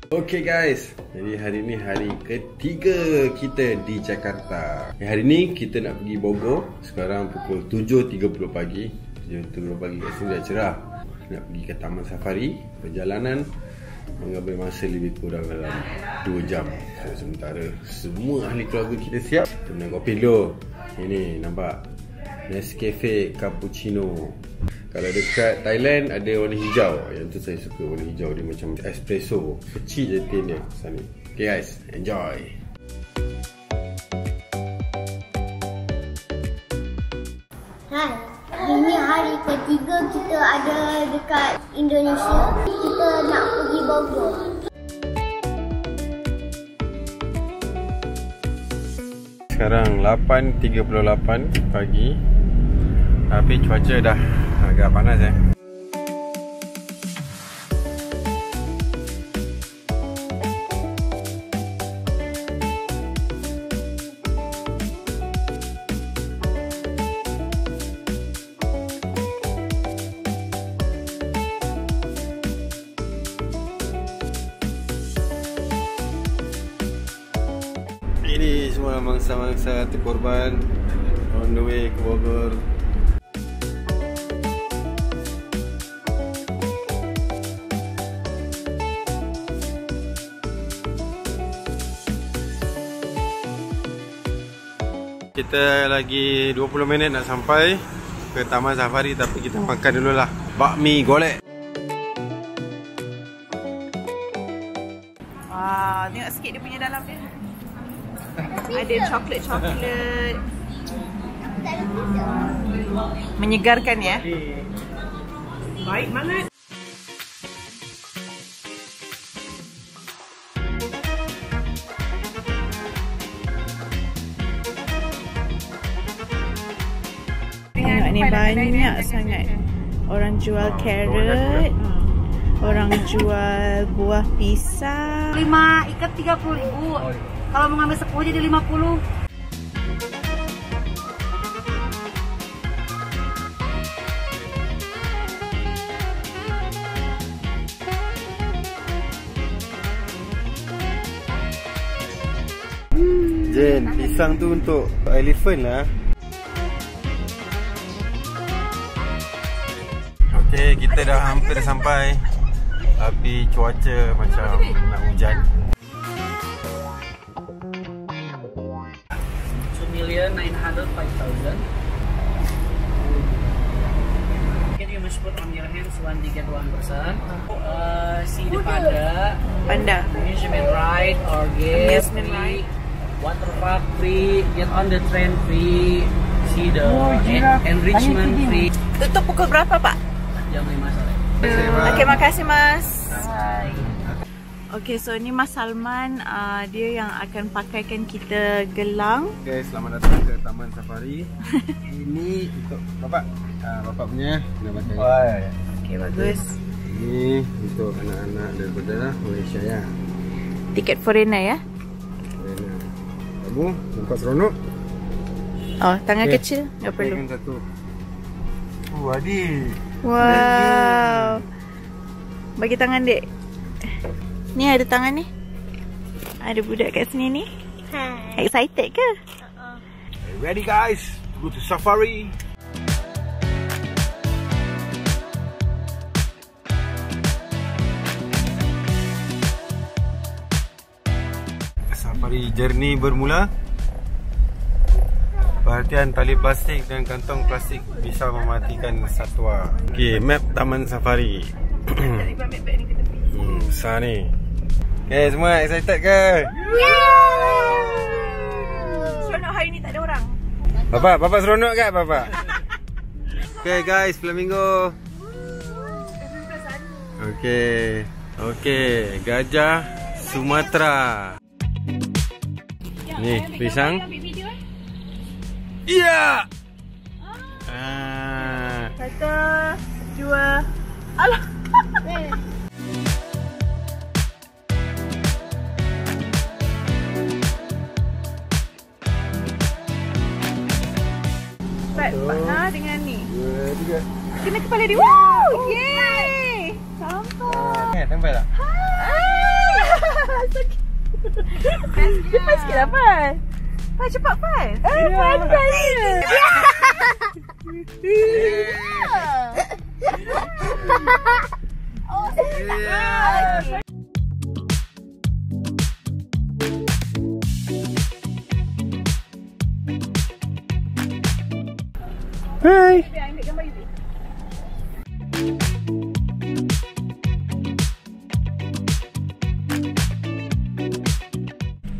Okay guys, jadi hari ni hari ketiga kita di Jakarta. Hari ni kita nak pergi Bogor. Sekarang pukul 7.30 pagi. 7.30 pagi kat sini dah cerah. Nak pergi ke Taman Safari. Perjalanan mengambil masa lebih kurang dalam 2 jam. Sementara semua ahli keluarga kita siap. Kita minum kopi dulu. Ini nampak Nescafe Cappuccino. Kalau dekat Thailand ada warna hijau. Yang tu saya suka warna hijau. Dia macam espresso. Kecil je tin dia sana. Okay guys, enjoy. Hai, ini hari ketiga kita ada dekat Indonesia. Kita nak pergi Bogor. Sekarang 8.38 pagi. Tapi cuaca dah agak panas Ini semua mangsa-mangsa terkorban on the way ke Bogor. Kita lagi 20 minit nak sampai ke Taman Safari, tapi kita makan dululah bakmi golek. Wah, tengok sikit dia punya dalam dia. Ada coklat-coklat. Menyegarkan ya. Baik banget. Tengok ni banyak sangat. Orang jual carrot. Orang jual buah pisang. 5 ikat 30.000. Kalau mau ngambil 10 jadi 50. Jen, pisang tu untuk elephant lah. Okay, kita dah hampir sampai. Tapi cuaca macam nak hujan. 2,905,000. Okay, you must put on your hands 1 ticket 1%. See the panda. Amusement ride or game free. Water park free. Get on the train free. See the enrichment free. Tutup pukul berapa, Pak? Jam 5 sore. Okay, makasih Mas. Bye. Okay, so ni Mas Salman, dia yang akan pakaikan kita gelang. Okay, selamat datang ke Taman Safari. Ini untuk bapak. Bapak punya nak pakai. Okay, bagus. Ini untuk anak-anak daripada Malaysia ya. Tiket foreigner ya. Foreigner. Kamu nampak seronok? Oh, tangan kecil, tak perlu. Satu. Adik. Wow. Bagi tangan dek. Ni ada tangan ni. Ada budak kat sini ni. Hai. Excited ke? Ready guys? Go to safari. Safari journey bermula. Perhatian, tali plastik dan kantong plastik bisa mematikan satwa. Okay, map Taman Safari. Besar ni. Okay, semua excited ke? Seronok hari ni tak ada orang. Bapak seronok ke bapak? Okay guys, flamingo. Okay, gajah Sumatera. Ni, pisang. Iya. Satu, dua. Alah. Pak dengan ni. 2, 3. Kena kepala dia. Wow! Yeay! Sampai. Sampai tak? Hai. Cepat sikit lah, Fai. Fai, cepat, Fai. Pandai. Hai.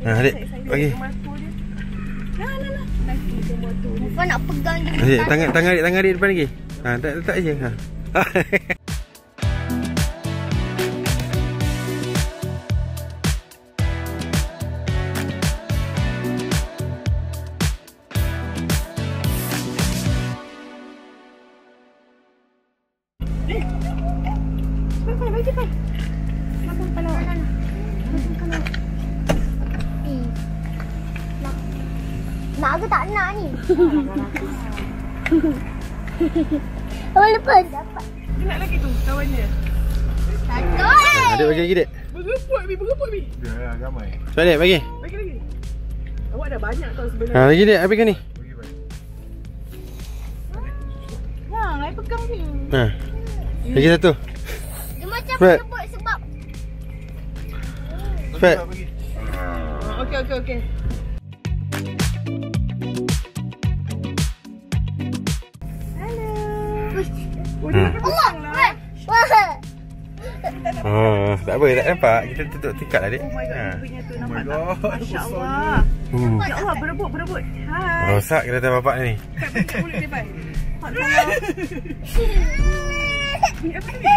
Adik, bagi. Mufa nak pegang je. Adik, tangan adik depan lagi. Tak je. Nak ke tak nak ni? Awal lepas dapat. Dia nak lagi tu, kawan dia. Satu. Adik bagi lagi, Dek. Bereput, Bi. Dah ramai. So, Dek, bagi. Bagi lagi. Awak dah banyak tau sebenarnya. Lagi, Dek. Habiskan ni. Yang, I pegang ni. Lagi satu. Dia macam Fred. berebut sebab Cepat. Okey. Allah. Oh, tak apa, tak nampak. Kita tutup tingkat lah, Dek. Oh my god, dia punya tu nampak tak? God. Masya Allah. Ya Allah, berebut. Hai. Rosak kereta bapak ni. Kat mulut dia, Pai. Hot salah. Ni apa ni?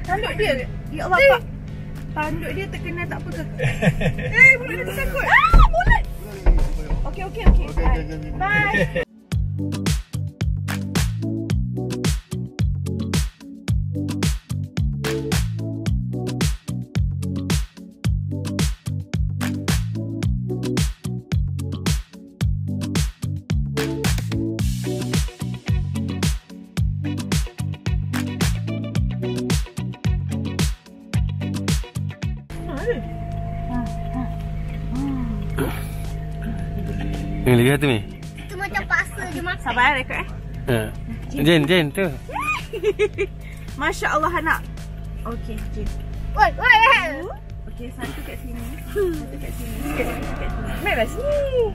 Tanduk dia. Ya Allah, Pak. Tanduk dia terkena tak apa ke? Mulut dia tersangkut. Mulut. Okey. Bye. Ni lagi satu ni. Itu macam paksa je makan. Sabar rekod Jen tu. Masya Allah anak. Okey, Jin. Woi. Okey, satu kat sini. Satu kat sini. Maiklah sini.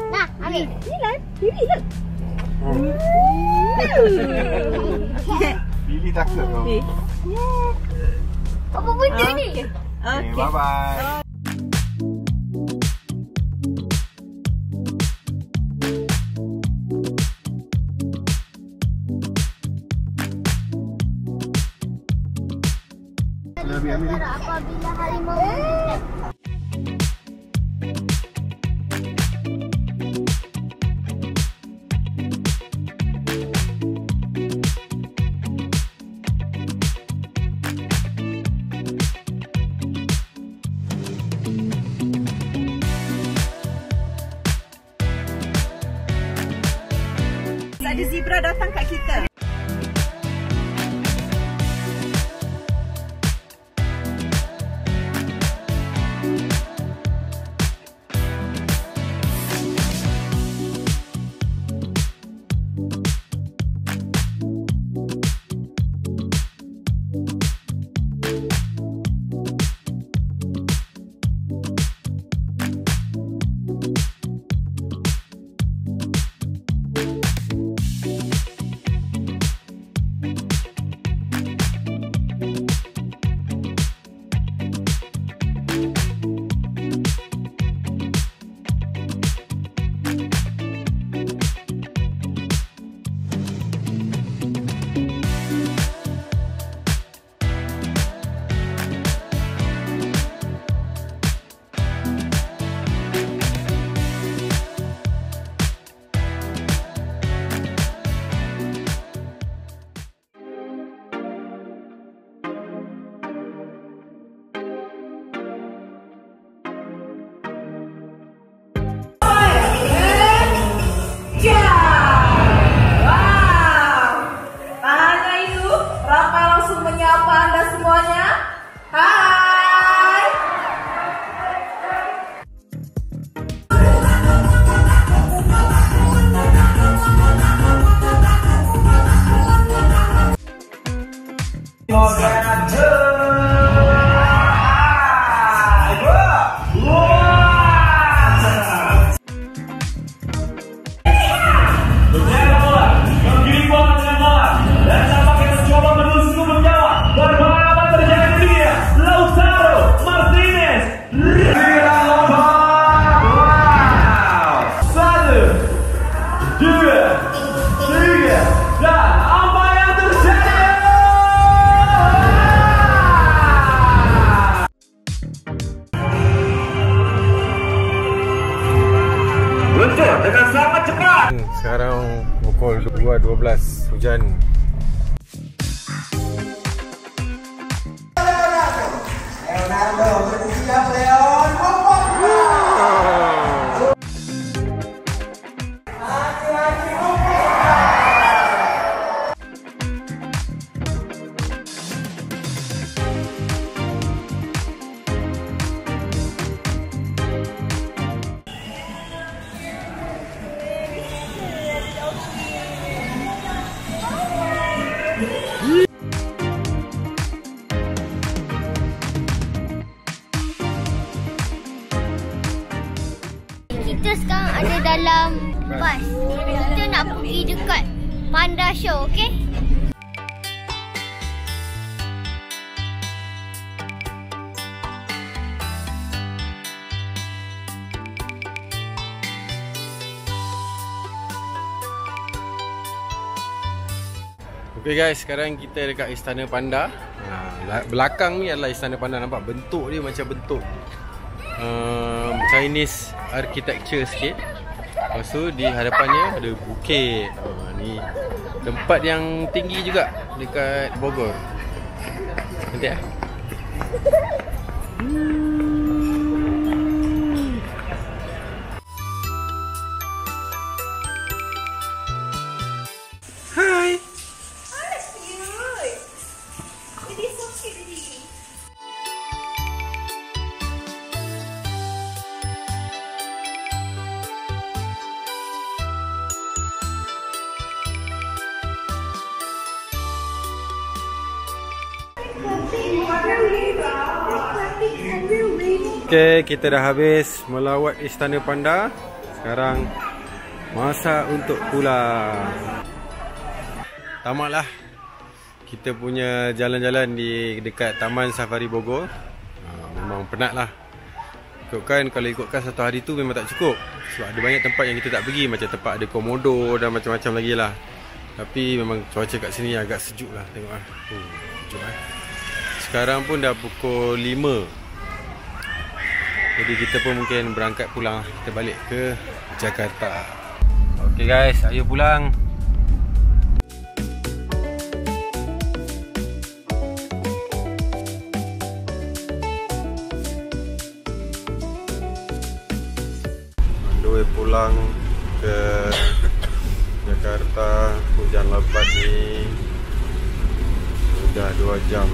Nah, ambil. Ni lah. Pilih lah. Pilih takut kau. Apa benda ni? Okey. Bye-bye. Apabila harimau mendekat. Ada zebra datang kat kita. dengan sangat cepat. Sekarang pukul 2.12, hujan. Kita sekarang ada dalam bas. Kita nak pergi dekat Panda Show, okey? Okay guys, sekarang kita dekat Istana Panda. Belakang ni adalah Istana Panda. Nampak bentuk dia macam bentuk Chinese architecture sikit. Lepas tu di hadapannya ada bukit. Ni tempat yang tinggi juga dekat Bogor. Nanti Hai. Okay, kita dah habis melawat Istana Panda. Sekarang masa untuk pulang. Tamatlah kita punya jalan-jalan di dekat Taman Safari Bogor. Memang penat lah. Kalau ikutkan satu hari tu memang tak cukup. Sebab ada banyak tempat yang kita tak pergi. Macam tempat ada komodo dan macam-macam lagi lah. Tapi memang cuaca kat sini agak sejuk lah. Tengok lah. Sejuk lah. Sekarang pun dah pukul 5. Jadi kita pun mungkin berangkat pulang. Kita balik ke Jakarta. Okay guys, ayo pulang. Andoi pulang ke Jakarta. Hujan lebat ni sudah 2 jam.